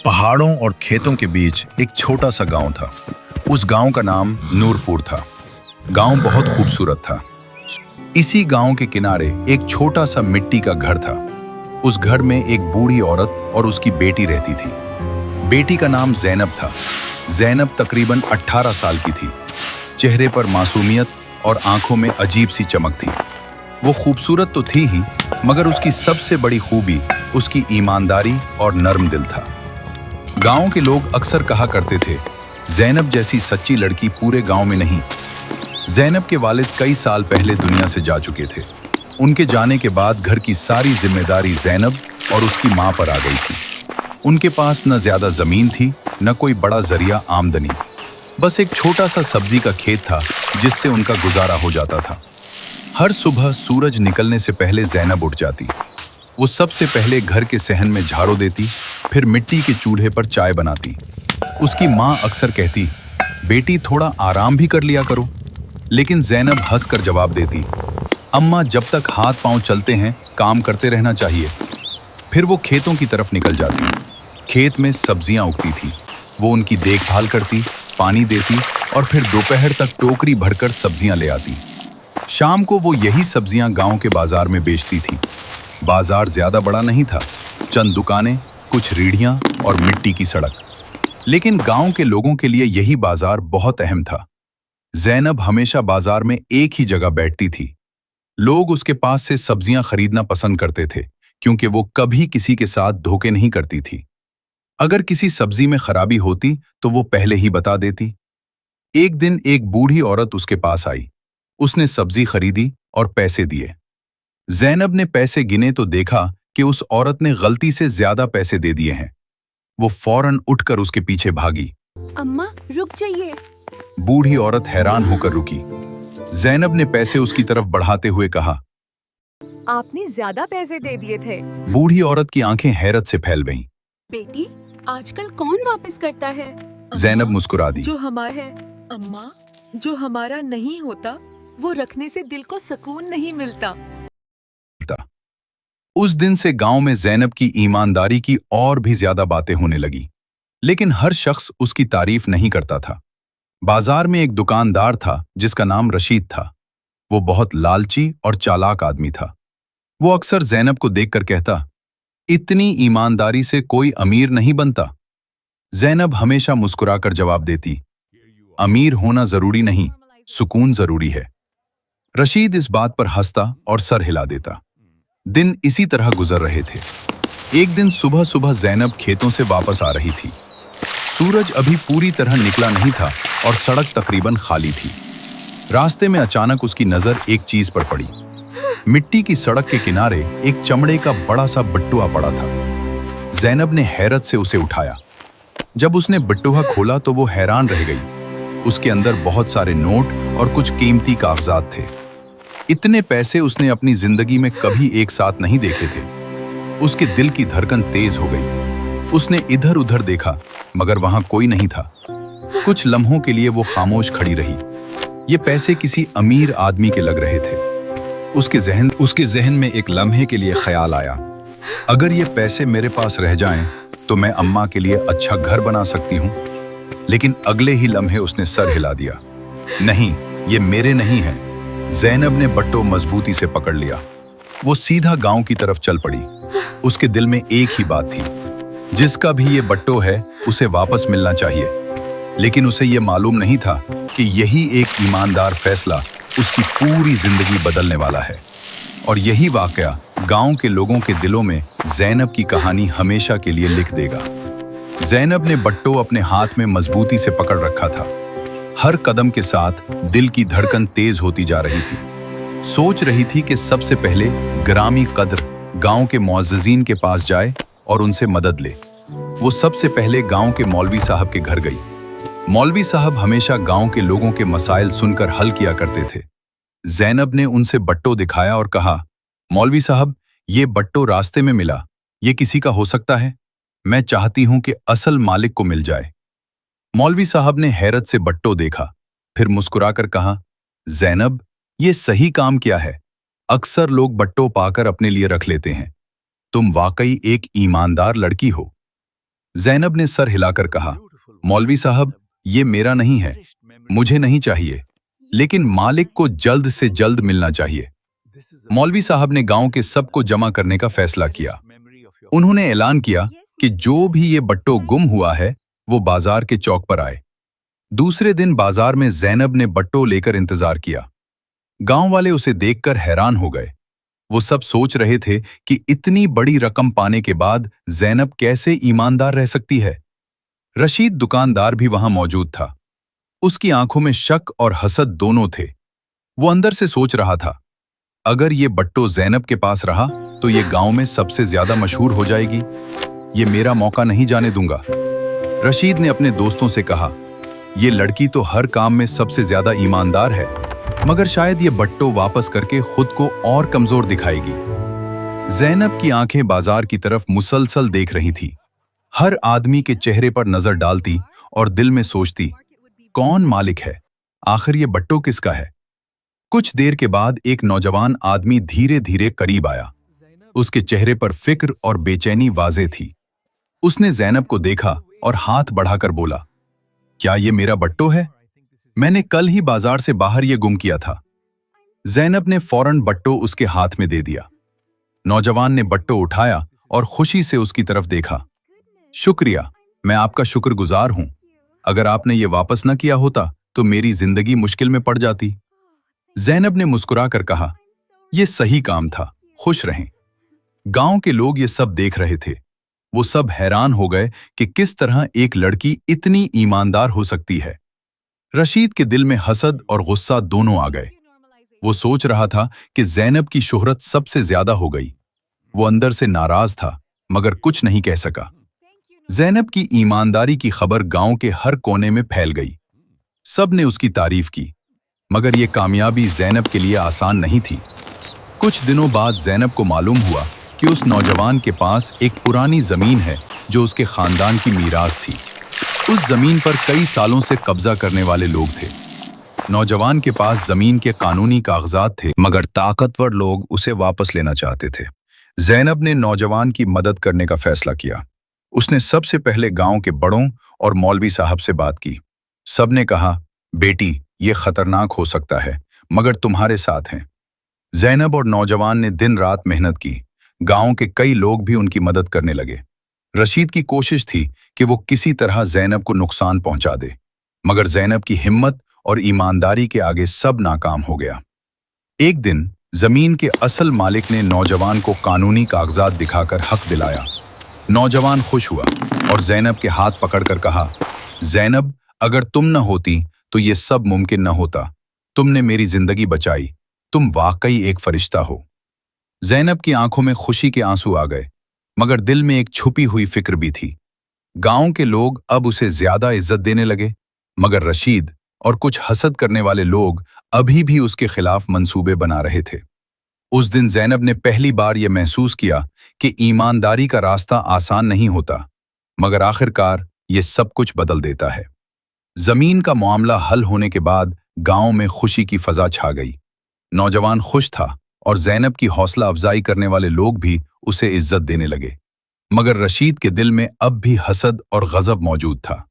पहाड़ों और खेतों के बीच एक छोटा सा गांव था। उस गांव का नाम नूरपुर था। गांव बहुत खूबसूरत था। इसी गांव के किनारे एक छोटा सा मिट्टी का घर था। उस घर में एक बूढ़ी औरत और उसकी बेटी रहती थी। बेटी का नाम जैनब था। जैनब तकरीबन 18 साल की थी। चेहरे पर मासूमियत और आंखों में अजीब सी चमक थी। वो खूबसूरत तो थी ही, मगर उसकी सबसे बड़ी खूबी उसकी ईमानदारी और नर्म दिल था। गांव के लोग अक्सर कहा करते थे, जैनब जैसी सच्ची लड़की पूरे गांव में नहीं। जैनब के वालिद कई साल पहले दुनिया से जा चुके थे। उनके जाने के बाद घर की सारी जिम्मेदारी जैनब और उसकी मां पर आ गई थी। उनके पास न ज्यादा जमीन थी, न कोई बड़ा जरिया आमदनी। बस एक छोटा सा सब्जी का खेत था जिससे उनका गुजारा हो जाता था। हर सुबह सूरज निकलने से पहले जैनब उठ जाती। वो सबसे पहले घर के सहन में झाड़ू देती, फिर मिट्टी के चूल्हे पर चाय बनाती। उसकी माँ अक्सर कहती, बेटी थोड़ा आराम भी कर लिया करो। लेकिन जैनब हंसकर जवाब देती, अम्मा जब तक हाथ पांव चलते हैं काम करते रहना चाहिए। फिर वो खेतों की तरफ निकल जाती। खेत में सब्जियां उगती थी। वो उनकी देखभाल करती, पानी देती और फिर दोपहर तक टोकरी भरकर सब्जियां ले आती। शाम को वो यही सब्जियां गांव के बाजार में बेचती थी। बाजार ज्यादा बड़ा नहीं था, चंद दुकानें, कुछ रीढ़ियां और मिट्टी की सड़क। लेकिन गांव के लोगों के लिए यही बाजार बहुत अहम था। जैनब हमेशा बाजार में एक ही जगह बैठती थी। लोग उसके पास से सब्जियां खरीदना पसंद करते थे, क्योंकि वो कभी किसी के साथ धोखे नहीं करती थी। अगर किसी सब्जी में खराबी होती तो वो पहले ही बता देती। एक दिन एक बूढ़ी औरत उसके पास आई। उसने सब्जी खरीदी और पैसे दिए। जैनब ने पैसे गिने तो देखा कि उस औरत ने गलती से ज्यादा पैसे दे दिए हैं। वो फौरन उठकर उसके पीछे भागी। अम्मा रुक जाइए। बूढ़ी औरत हैरान होकर रुकी। जैनब ने पैसे उसकी तरफ बढ़ाते हुए कहा, आपने ज्यादा पैसे दे दिए थे। बूढ़ी औरत की आंखें हैरत से फैल गईं। बेटी आजकल कौन वापस करता है? जैनब मुस्कुरा दी। जो हमारा है अम्मा, जो हमारा नहीं होता वो रखने से दिल को सुकून नहीं मिलता। उस दिन से गांव में जैनब की ईमानदारी की और भी ज्यादा बातें होने लगी। लेकिन हर शख्स उसकी तारीफ नहीं करता था। बाजार में एक दुकानदार था जिसका नाम रशीद था। वो बहुत लालची और चालाक आदमी था। वो अक्सर जैनब को देखकर कहता, इतनी ईमानदारी से कोई अमीर नहीं बनता। जैनब हमेशा मुस्कुराकर जवाब देती, अमीर होना जरूरी नहीं, सुकून जरूरी है। रशीद इस बात पर हंसता और सर हिला देता। दिन इसी तरह गुजर रहे थे। एक दिन सुबह सुबह जैनब खेतों से वापस आ रही थी। सूरज अभी पूरी तरह निकला नहीं था और सड़क तकरीबन खाली थी। रास्ते में अचानक उसकी नजर एक चीज पर पड़ी। मिट्टी की सड़क के किनारे एक चमड़े का बड़ा सा बट्टुआ पड़ा था। जैनब ने हैरत से उसे उठाया। जब उसने बट्टुआ खोला तो वो हैरान रह गई। उसके अंदर बहुत सारे नोट और कुछ कीमती कागजात थे। इतने पैसे उसने अपनी जिंदगी में कभी एक साथ नहीं देखे थे। उसके दिल की धड़कन तेज हो गई। उसने इधर उधर देखा, मगर वहां कोई नहीं था। कुछ लम्हों के लिए वो खामोश खड़ी रही। ये पैसे किसी अमीर आदमी के लग रहे थे। उसके जहन में एक लम्हे के लिए ख्याल आया, अगर ये पैसे मेरे पास रह जाएं, तो मैं अम्मा के लिए अच्छा घर बना सकती हूँ। लेकिन अगले ही लम्हे उसने सर हिला दिया। नहीं, ये मेरे नहीं हैं। जैनब ने बट्टो मजबूती से पकड़ लिया। वो सीधा गांव की तरफ चल पड़ी। उसके दिल में एक ही बात थी, जिसका भी ये बट्टो है उसे वापस मिलना चाहिए। लेकिन उसे ये मालूम नहीं था कि यही एक ईमानदार फैसला उसकी पूरी जिंदगी बदलने वाला है। और यही वाकया गांव के लोगों के दिलों में जैनब की कहानी हमेशा के लिए लिख देगा। जैनब ने बट्टो अपने हाथ में मजबूती से पकड़ रखा था। हर कदम के साथ दिल की धड़कन तेज होती जा रही थी। सोच रही थी कि सबसे पहले ग्रामी कद्र गांव के मुअज्जिज़ीन के पास जाए और उनसे मदद ले। वो सबसे पहले गांव के मौलवी साहब के घर गई। मौलवी साहब हमेशा गांव के लोगों के मसाइल सुनकर हल किया करते थे। जैनब ने उनसे बट्टो दिखाया और कहा, मौलवी साहब, ये बट्टो रास्ते में मिला। ये किसी का हो सकता है? मैं चाहती हूं कि असल मालिक को मिल जाए। मौलवी साहब ने हैरत से बट्टो देखा, फिर मुस्कुराकर कहा, जैनब, ये सही काम किया है। अक्सर लोग बट्टो पाकर अपने लिए रख लेते हैं। तुम वाकई एक ईमानदार लड़की हो। जैनब ने सर हिलाकर कहा, मौलवी साहब, ये मेरा नहीं है, मुझे नहीं चाहिए, लेकिन मालिक को जल्द से जल्द मिलना चाहिए। मौलवी साहब ने गांव के सबको जमा करने का फैसला किया। उन्होंने ऐलान किया कि जो भी ये बट्टो गुम हुआ है वो बाजार के चौक पर आए। दूसरे दिन बाजार में जैनब ने बट्टो लेकर इंतजार किया। गांव वाले उसे देखकर हैरान हो गए। वो सब सोच रहे थे कि इतनी बड़ी रकम पाने के बाद जैनब कैसे ईमानदार रह सकती है। रशीद दुकानदार भी वहां मौजूद था। उसकी आंखों में शक और हसद दोनों थे। वो अंदर से सोच रहा था, अगर ये बट्टो जैनब के पास रहा तो ये गांव में सबसे ज्यादा मशहूर हो जाएगी। ये मेरा मौका नहीं जाने दूंगा। रशीद ने अपने दोस्तों से कहा, ये लड़की तो हर काम में सबसे ज्यादा ईमानदार है, मगर शायद ये बट्टो वापस करके खुद को और कमजोर दिखाएगी। जैनब की आंखें बाजार की तरफ मुसलसल देख रही थी। हर आदमी के चेहरे पर नजर डालती और दिल में सोचती, कौन मालिक है, आखिर ये बट्टो किसका है। कुछ देर के बाद एक नौजवान आदमी धीरे धीरे करीब आया। उसके चेहरे पर फिक्र और बेचैनी वाज़ेह थी। उसने जैनब को देखा और हाथ बढ़ाकर बोला, क्या ये मेरा बट्टो है? मैंने कल ही बाजार से बाहर ये गुम किया था। जैनब ने फौरन बट्टो उसके हाथ में दे दिया। नौजवान ने बट्टो उठाया और खुशी से उसकी तरफ देखा। शुक्रिया, मैं आपका शुक्रगुजार हूं। अगर आपने ये वापस न किया होता तो मेरी जिंदगी मुश्किल में पड़ जाती। जैनब ने मुस्कुराकर कहा, यह सही काम था, खुश रहें। गांव के लोग ये सब देख रहे थे। वो सब हैरान हो गए कि किस तरह एक लड़की इतनी ईमानदार हो सकती है। रशीद के दिल में हसद और गुस्सा दोनों आ गए। वो सोच रहा था कि जैनब की शोहरत सबसे ज्यादा हो गई। वो अंदर से नाराज था, मगर कुछ नहीं कह सका। जैनब की ईमानदारी की खबर गांव के हर कोने में फैल गई। सब ने उसकी तारीफ की, मगर ये कामयाबी जैनब के लिए आसान नहीं थी। कुछ दिनों बाद जैनब को मालूम हुआ कि उस नौजवान के पास एक पुरानी जमीन है जो उसके खानदान की मीरास थी। उस जमीन पर कई सालों से कब्जा करने वाले लोग थे। नौजवान के पास जमीन के कानूनी कागजात थे, मगर ताकतवर लोग उसे वापस लेना चाहते थे। जैनब ने नौजवान की मदद करने का फैसला किया। उसने सबसे पहले गांव के बड़ों और मौलवी साहब से बात की। सबने कहा, बेटी, ये खतरनाक हो सकता है, मगर तुम्हारे साथ हैं। जैनब और नौजवान ने दिन रात मेहनत की। गांव के कई लोग भी उनकी मदद करने लगे। रशीद की कोशिश थी कि वो किसी तरह जैनब को नुकसान पहुंचा दे, मगर जैनब की हिम्मत और ईमानदारी के आगे सब नाकाम हो गया। एक दिन जमीन के असल मालिक ने नौजवान को कानूनी कागजात दिखाकर हक दिलाया। नौजवान खुश हुआ और जैनब के हाथ पकड़कर कहा, जैनब, अगर तुम न होती तो ये सब मुमकिन न होता। तुमने मेरी जिंदगी बचाई। तुम वाकई एक फरिश्ता हो। जैनब की आंखों में खुशी के आंसू आ गए, मगर दिल में एक छुपी हुई फिक्र भी थी। गांव के लोग अब उसे ज्यादा इज्जत देने लगे, मगर रशीद और कुछ हसद करने वाले लोग अभी भी उसके खिलाफ मंसूबे बना रहे थे। उस दिन जैनब ने पहली बार यह महसूस किया कि ईमानदारी का रास्ता आसान नहीं होता, मगर आखिरकार ये सब कुछ बदल देता है। जमीन का मामला हल होने के बाद गांव में खुशी की फजा छा गई। नौजवान खुश था और जैनब की हौसला अफजाई करने वाले लोग भी उसे इज्जत देने लगे, मगर रशीद के दिल में अब भी हसद और गजब मौजूद था।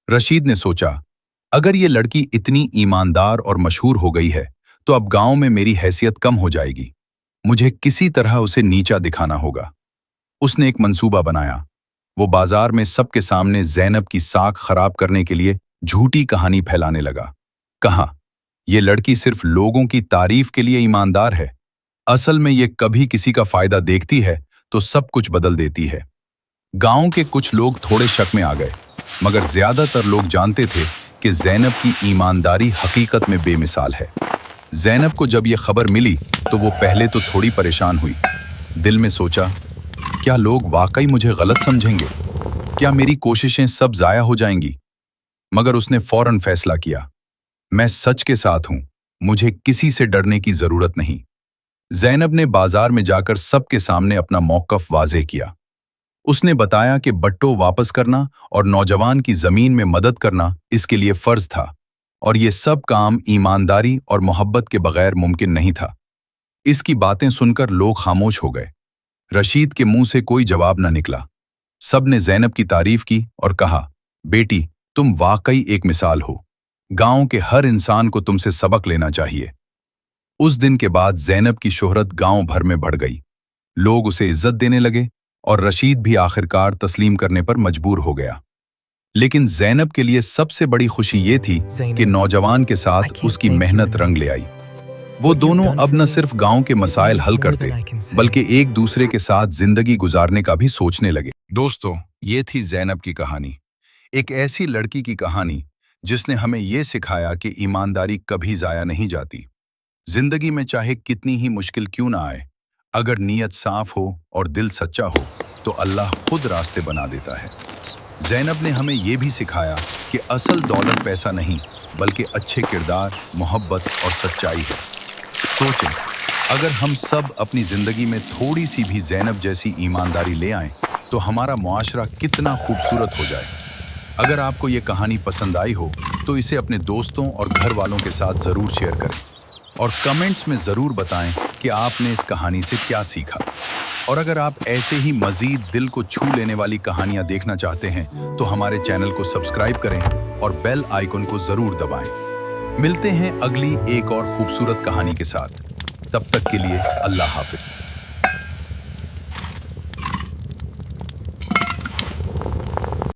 रशीद ने सोचा, अगर ये लड़की इतनी ईमानदार और मशहूर हो गई है तो अब गांव में मेरी हैसियत कम हो जाएगी। मुझे किसी तरह उसे नीचा दिखाना होगा। उसने एक मंसूबा बनाया। वो बाजार में सबके सामने जैनब की साख खराब करने के लिए झूठी कहानी फैलाने लगा। कहा, ये लड़की सिर्फ लोगों की तारीफ के लिए ईमानदार है, असल में ये कभी किसी का फायदा देखती है तो सब कुछ बदल देती है। गांव के कुछ लोग थोड़े शक में आ गए, मगर ज्यादातर लोग जानते थे कि जैनब की ईमानदारी हकीकत में बेमिसाल है। जैनब को जब यह खबर मिली तो वो पहले तो थोड़ी परेशान हुई। दिल में सोचा, क्या लोग वाकई मुझे गलत समझेंगे? क्या मेरी कोशिशें सब जाया हो जाएंगी? मगर उसने फौरन फैसला किया, मैं सच के साथ हूं, मुझे किसी से डरने की जरूरत नहीं। जैनब ने बाजार में जाकर सबके सामने अपना मौकफ वाज़ेह किया। उसने बताया कि बट्टो वापस करना और नौजवान की जमीन में मदद करना इसके लिए फर्ज था, और ये सब काम ईमानदारी और मोहब्बत के बगैर मुमकिन नहीं था। इसकी बातें सुनकर लोग खामोश हो गए। रशीद के मुंह से कोई जवाब न निकला। सब ने ज़ैनब की तारीफ की और कहा, बेटी तुम वाकई एक मिसाल हो। गांव के हर इंसान को तुमसे सबक लेना चाहिए। उस दिन के बाद ज़ैनब की शोहरत गांव भर में बढ़ गई। लोग उसे इज्जत देने लगे और रशीद भी आखिरकार तस्लीम करने पर मजबूर हो गया। लेकिन ज़ैनब के लिए सबसे बड़ी खुशी ये थी कि नौजवान के साथ उसकी मेहनत रंग ले आई। वो दोनों अब न सिर्फ गांव के मसाइल हल करते, बल्कि एक दूसरे के साथ जिंदगी गुजारने का भी सोचने लगे। दोस्तों, ये थी ज़ैनब की कहानी, एक ऐसी लड़की की कहानी जिसने हमें ये सिखाया कि ईमानदारी कभी जाया नहीं जाती। जिंदगी में चाहे कितनी ही मुश्किल क्यों ना आए, अगर नीयत साफ हो और दिल सच्चा हो तो अल्लाह खुद रास्ते बना देता है। ज़ैनब ने हमें ये भी सिखाया कि असल दौलत पैसा नहीं, बल्कि अच्छे किरदार, मोहब्बत और सच्चाई है। सोचें, अगर हम सब अपनी जिंदगी में थोड़ी सी भी ज़ैनब जैसी ईमानदारी ले आएं, तो हमारा मुआशरा कितना खूबसूरत हो जाए। अगर आपको ये कहानी पसंद आई हो तो इसे अपने दोस्तों और घर वालों के साथ ज़रूर शेयर करें और कमेंट्स में ज़रूर बताएं कि आपने इस कहानी से क्या सीखा। और अगर आप ऐसे ही मज़ीद दिल को छू लेने वाली कहानियाँ देखना चाहते हैं तो हमारे चैनल को सब्सक्राइब करें और बेल आइकन को ज़रूर दबाएं। मिलते हैं अगली एक और खूबसूरत कहानी के साथ। तब तक के लिए अल्लाह हाफ़िज़।